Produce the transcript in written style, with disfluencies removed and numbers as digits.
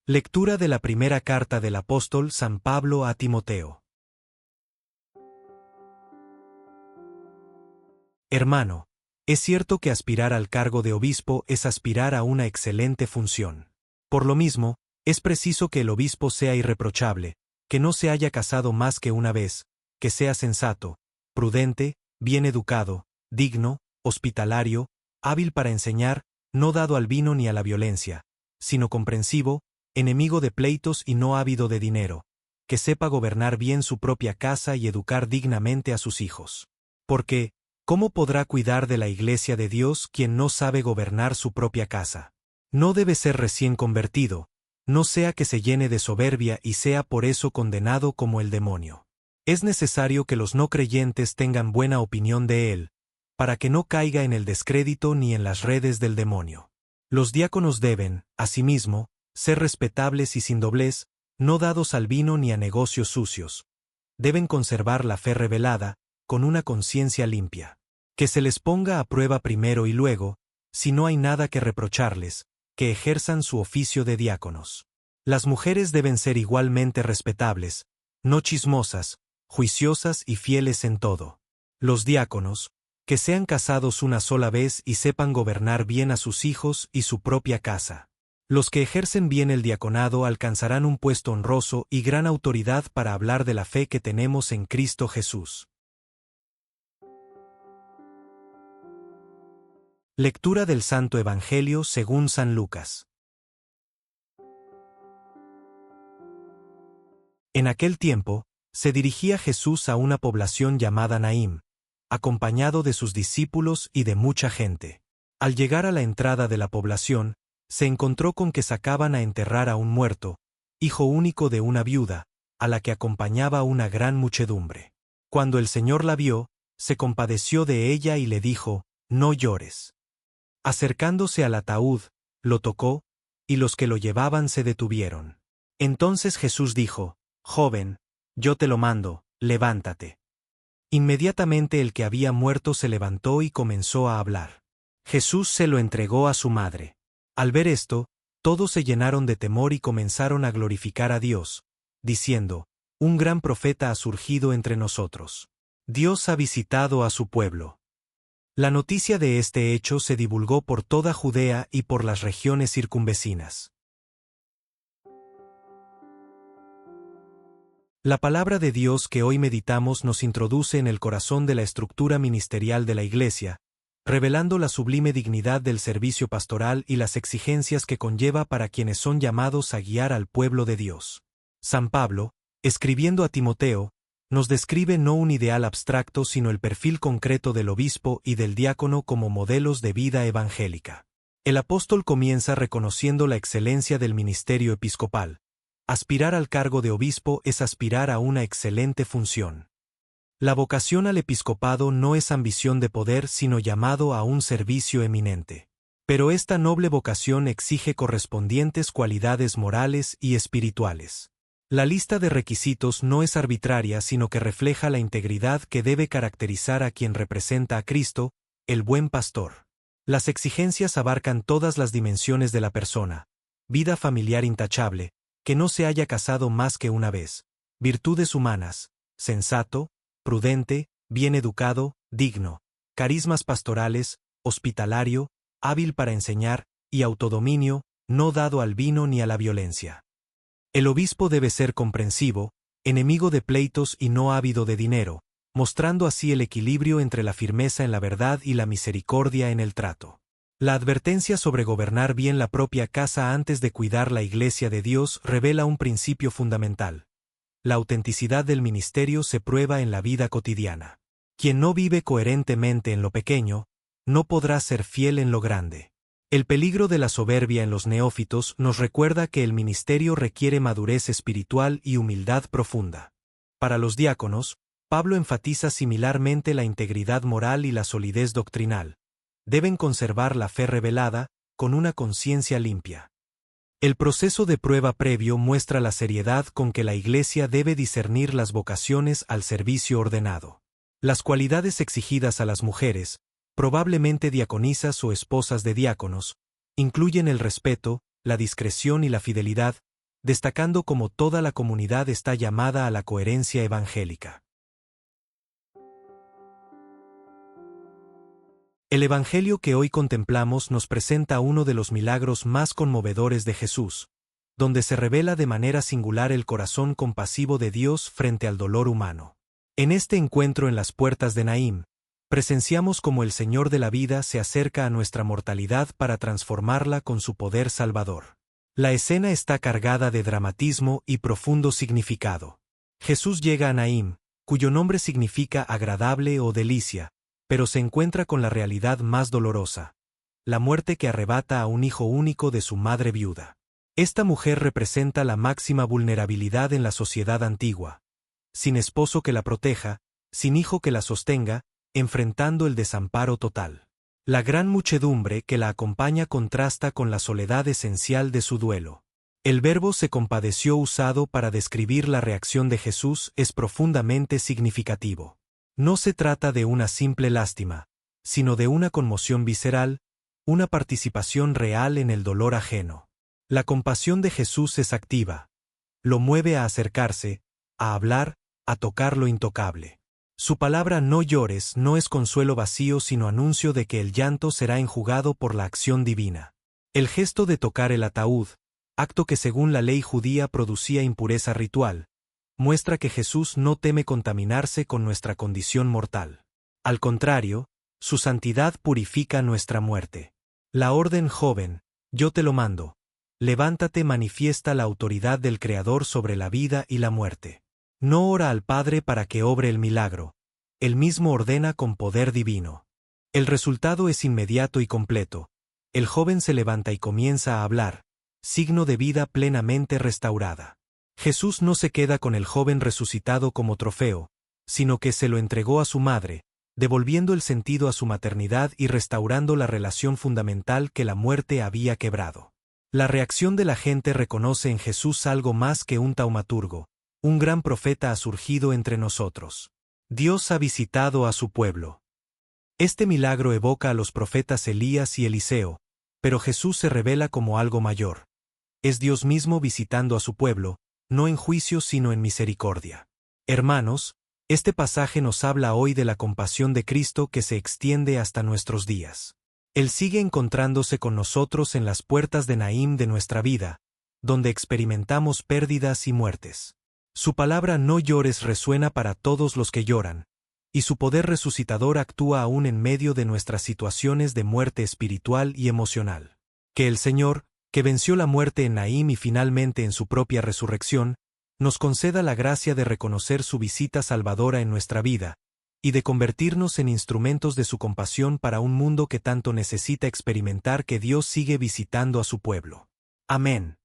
Lectura de la primera carta del apóstol San Pablo a Timoteo. Hermano, es cierto que aspirar al cargo de obispo es aspirar a una excelente función. Por lo mismo, es preciso que el obispo sea irreprochable, que no se haya casado más que una vez, que sea sensato, prudente, bien educado, digno, hospitalario, hábil para enseñar, no dado al vino ni a la violencia, sino comprensivo, enemigo de pleitos y no ávido de dinero, que sepa gobernar bien su propia casa y educar dignamente a sus hijos. Porque, ¿cómo podrá cuidar de la iglesia de Dios quien no sabe gobernar su propia casa? No debe ser recién convertido, no sea que se llene de soberbia y sea por eso condenado como el demonio. Es necesario que los no creyentes tengan buena opinión de él, para que no caiga en el descrédito ni en las redes del demonio. Los diáconos deben, asimismo, ser respetables y sin doblez, no dados al vino ni a negocios sucios. Deben conservar la fe revelada, con una conciencia limpia. Que se les ponga a prueba primero y luego, si no hay nada que reprocharles, que ejerzan su oficio de diáconos. Las mujeres deben ser igualmente respetables, no chismosas, juiciosas y fieles en todo. Los diáconos, que sean casados una sola vez y sepan gobernar bien a sus hijos y su propia casa. Los que ejercen bien el diaconado alcanzarán un puesto honroso y gran autoridad para hablar de la fe que tenemos en Cristo Jesús. Lectura del Santo Evangelio según San Lucas. En aquel tiempo, se dirigía Jesús a una población llamada Naim, acompañado de sus discípulos y de mucha gente. Al llegar a la entrada de la población, se encontró con que sacaban a enterrar a un muerto, hijo único de una viuda, a la que acompañaba una gran muchedumbre. Cuando el Señor la vio, se compadeció de ella y le dijo, «No llores». Acercándose al ataúd, lo tocó, y los que lo llevaban se detuvieron. Entonces Jesús dijo, «Joven, yo te lo mando, levántate». Inmediatamente el que había muerto se levantó y comenzó a hablar. Jesús se lo entregó a su madre. Al ver esto, todos se llenaron de temor y comenzaron a glorificar a Dios, diciendo, «Un gran profeta ha surgido entre nosotros. Dios ha visitado a su pueblo». La noticia de este hecho se divulgó por toda Judea y por las regiones circunvecinas. La palabra de Dios que hoy meditamos nos introduce en el corazón de la estructura ministerial de la Iglesia, revelando la sublime dignidad del servicio pastoral y las exigencias que conlleva para quienes son llamados a guiar al pueblo de Dios. San Pablo, escribiendo a Timoteo, nos describe no un ideal abstracto sino el perfil concreto del obispo y del diácono como modelos de vida evangélica. El apóstol comienza reconociendo la excelencia del ministerio episcopal. Aspirar al cargo de obispo es aspirar a una excelente función. La vocación al episcopado no es ambición de poder sino llamado a un servicio eminente. Pero esta noble vocación exige correspondientes cualidades morales y espirituales. La lista de requisitos no es arbitraria sino que refleja la integridad que debe caracterizar a quien representa a Cristo, el buen pastor. Las exigencias abarcan todas las dimensiones de la persona: vida familiar intachable, que no se haya casado más que una vez; virtudes humanas, sensato, prudente, bien educado, digno; carismas pastorales, hospitalario, hábil para enseñar, y autodominio, no dado al vino ni a la violencia. El obispo debe ser comprensivo, enemigo de pleitos y no ávido de dinero, mostrando así el equilibrio entre la firmeza en la verdad y la misericordia en el trato. La advertencia sobre gobernar bien la propia casa antes de cuidar la iglesia de Dios revela un principio fundamental. La autenticidad del ministerio se prueba en la vida cotidiana. Quien no vive coherentemente en lo pequeño, no podrá ser fiel en lo grande. El peligro de la soberbia en los neófitos nos recuerda que el ministerio requiere madurez espiritual y humildad profunda. Para los diáconos, Pablo enfatiza similarmente la integridad moral y la solidez doctrinal. Deben conservar la fe revelada, con una conciencia limpia. El proceso de prueba previo muestra la seriedad con que la Iglesia debe discernir las vocaciones al servicio ordenado. Las cualidades exigidas a las mujeres, probablemente diaconisas o esposas de diáconos, incluyen el respeto, la discreción y la fidelidad, destacando cómo toda la comunidad está llamada a la coherencia evangélica. El Evangelio que hoy contemplamos nos presenta uno de los milagros más conmovedores de Jesús, donde se revela de manera singular el corazón compasivo de Dios frente al dolor humano. En este encuentro en las puertas de Naín, presenciamos cómo el Señor de la vida se acerca a nuestra mortalidad para transformarla con su poder salvador. La escena está cargada de dramatismo y profundo significado. Jesús llega a Naín, cuyo nombre significa agradable o delicia, pero se encuentra con la realidad más dolorosa, la muerte que arrebata a un hijo único de su madre viuda. Esta mujer representa la máxima vulnerabilidad en la sociedad antigua, sin esposo que la proteja, sin hijo que la sostenga, enfrentando el desamparo total. La gran muchedumbre que la acompaña contrasta con la soledad esencial de su duelo. El verbo se compadeció usado para describir la reacción de Jesús es profundamente significativo. No se trata de una simple lástima, sino de una conmoción visceral, una participación real en el dolor ajeno. La compasión de Jesús es activa. Lo mueve a acercarse, a hablar, a tocar lo intocable. Su palabra "no llores" no es consuelo vacío sino anuncio de que el llanto será enjugado por la acción divina. El gesto de tocar el ataúd, acto que según la ley judía producía impureza ritual, muestra que Jesús no teme contaminarse con nuestra condición mortal. Al contrario, su santidad purifica nuestra muerte. La orden "joven, yo te lo mando, levántate" manifiesta la autoridad del Creador sobre la vida y la muerte. No ora al Padre para que obre el milagro, él mismo ordena con poder divino. El resultado es inmediato y completo. El joven se levanta y comienza a hablar, signo de vida plenamente restaurada. Jesús no se queda con el joven resucitado como trofeo, sino que se lo entregó a su madre, devolviendo el sentido a su maternidad y restaurando la relación fundamental que la muerte había quebrado. La reacción de la gente reconoce en Jesús algo más que un taumaturgo, un gran profeta ha surgido entre nosotros. Dios ha visitado a su pueblo. Este milagro evoca a los profetas Elías y Eliseo, pero Jesús se revela como algo mayor. Es Dios mismo visitando a su pueblo, no en juicio sino en misericordia. Hermanos, este pasaje nos habla hoy de la compasión de Cristo que se extiende hasta nuestros días. Él sigue encontrándose con nosotros en las puertas de Naín de nuestra vida, donde experimentamos pérdidas y muertes. Su palabra "no llores" resuena para todos los que lloran, y su poder resucitador actúa aún en medio de nuestras situaciones de muerte espiritual y emocional. Que el Señor, que venció la muerte en Naín y finalmente en su propia resurrección, nos conceda la gracia de reconocer su visita salvadora en nuestra vida, y de convertirnos en instrumentos de su compasión para un mundo que tanto necesita experimentar que Dios sigue visitando a su pueblo. Amén.